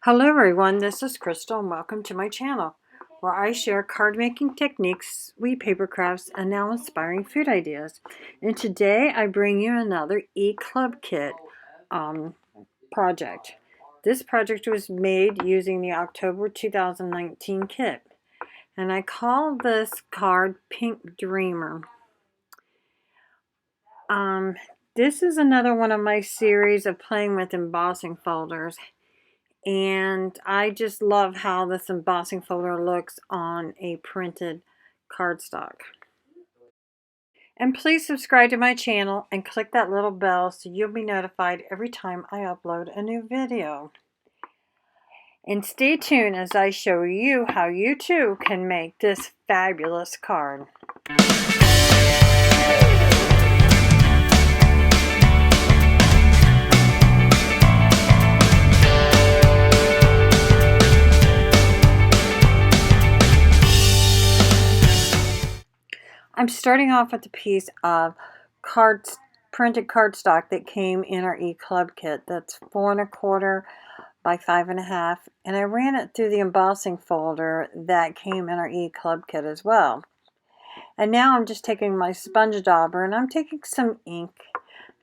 Hello everyone, this is Crystal and welcome to my channel where I share card making techniques, sweet paper crafts, and now inspiring food ideas. And today I bring you another e-club kit project. This project was made using the October 2019 kit. And I call this card Pink Dreamer. This is another one of my series of playing with embossing folders. And I just love how this embossing folder looks on a printed cardstock. And please subscribe to my channel and click that little bell so you'll be notified every time I upload a new video. And stay tuned as I show you how you too can make this fabulous card. I'm starting off with a piece of printed cardstock that came in our e-club kit. That's 4 1/4 by 5 1/2, and I ran it through the embossing folder that came in our e-club kit as well. And now I'm just taking my sponge dauber and I'm taking some ink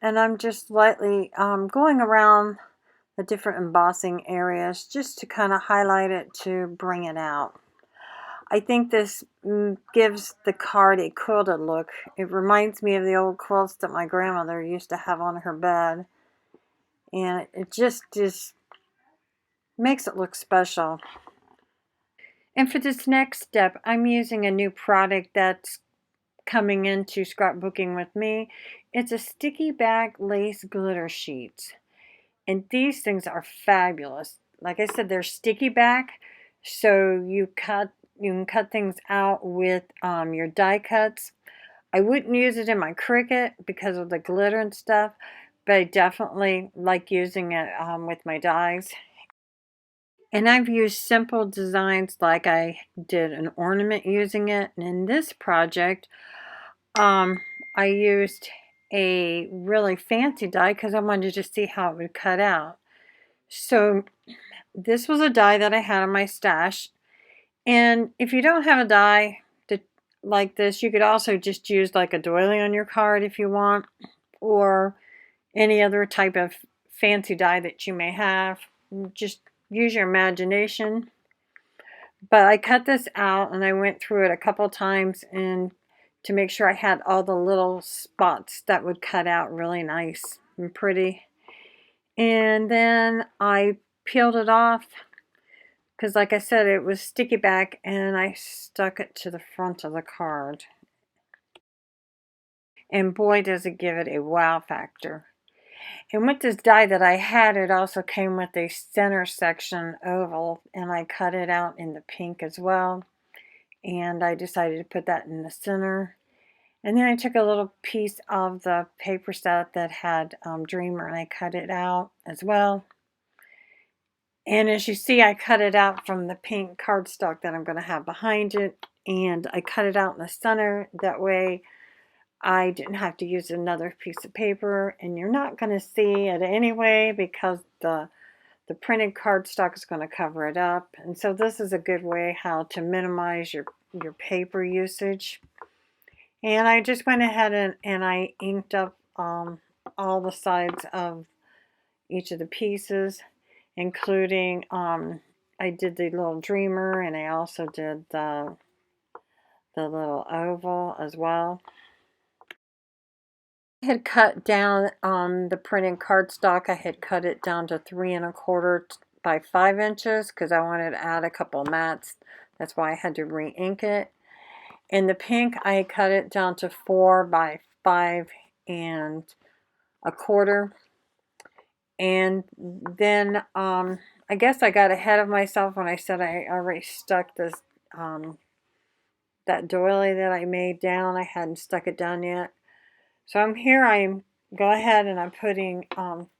and I'm just lightly going around the different embossing areas just to kind of highlight it to bring it out. I think this gives the card a quilted look. It reminds me of the old quilts that my grandmother used to have on her bed. And it just makes it look special. And for this next step, I'm using a new product that's coming into scrapbooking with me. It's a sticky back lace glitter sheets. And these things are fabulous. Like I said, they're sticky back, so you can cut things out with your die cuts. I wouldn't use it in my Cricut because of the glitter and stuff, but I definitely like using it with my dies. And I've used simple designs like I did an ornament using it. And in this project, I used a really fancy die because I wanted to see how it would cut out. So this was a die that I had in my stash. And if you don't have a die like this, you could also just use like a doily on your card if you want, or any other type of fancy die that you may have. Just use your imagination. But I cut this out and I went through it a couple times and to make sure I had all the little spots that would cut out really nice and pretty. And then I peeled it off because, like I said, it was sticky back, and I stuck it to the front of the card. And boy, does it give it a wow factor. And with this die that I had, it also came with a center section oval, and I cut it out in the pink as well. And I decided to put that in the center. And then I took a little piece of the paper set that had Dreamer, and I cut it out as well. And as you see, I cut it out from the pink cardstock that I'm going to have behind it. And I cut it out in the center. That way I didn't have to use another piece of paper. And you're not going to see it anyway because the printed cardstock is going to cover it up. And so this is a good way how to minimize your paper usage. And I just went ahead and I inked up all the sides of each of the pieces, including I did the little Dreamer, and I also did the little oval as well. I had cut down the printed cardstock. I had cut it down to 3 1/4 by 5 inches because I wanted to add a couple mats. That's why I had to re-ink it. In the pink, I had cut it down to 4 by 5 1/4. And then I guess I got ahead of myself when I said I already stuck this that doily that I made down. I hadn't stuck it down yet. So I'm go ahead and I'm putting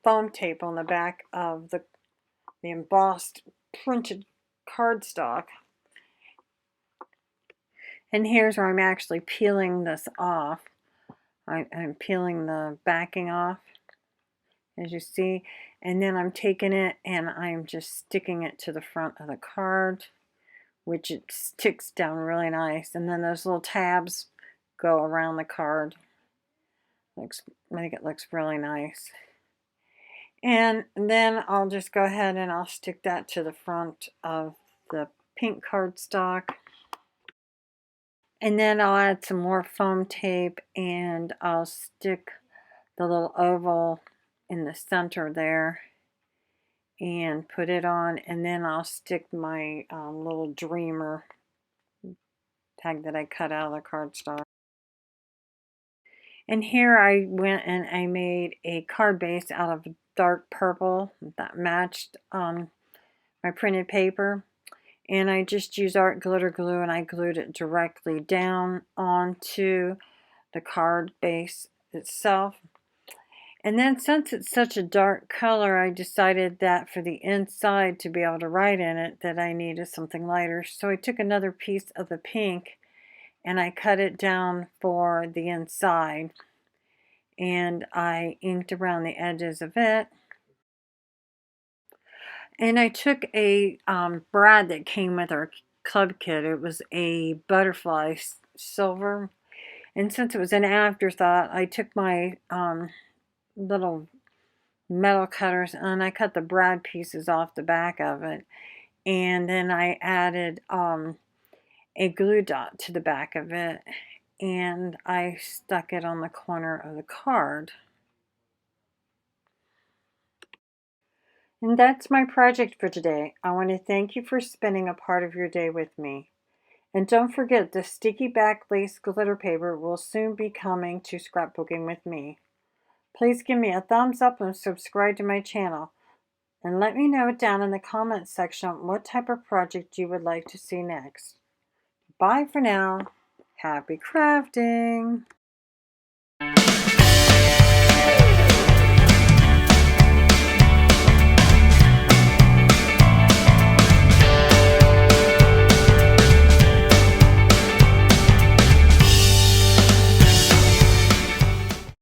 foam tape on the back of the embossed printed cardstock. And here's where I'm actually peeling this off. I'm peeling the backing off. as you see. And then I'm taking it and I'm just sticking it to the front of the card, which it sticks down really nice. And then those little tabs go around the card. I think it looks really nice. And then I'll just go ahead and I'll stick that to the front of the pink cardstock. And then I'll add some more foam tape and I'll stick the little oval in the center there and put it on, and then I'll stick my little dreamer tag that I cut out of the cardstock. And here I went and I made a card base out of dark purple that matched my printed paper. And I just used art glitter glue and I glued it directly down onto the card base itself. And then since it's such a dark color, I decided that for the inside to be able to write in it that I needed something lighter. So I took another piece of the pink and I cut it down for the inside. And I inked around the edges of it. And I took a brad that came with our club kit. It was a butterfly silver. And since it was an afterthought, I took my little metal cutters and I cut the brad pieces off the back of it. And then I added a glue dot to the back of it. And I stuck it on the corner of the card. And that's my project for today. I want to thank you for spending a part of your day with me. And don't forget, the sticky back lace glitter paper will soon be coming to Scrapbooking with me. Please give me a thumbs up and subscribe to my channel. And let me know down in the comments section what type of project you would like to see next. Bye for now. Happy crafting!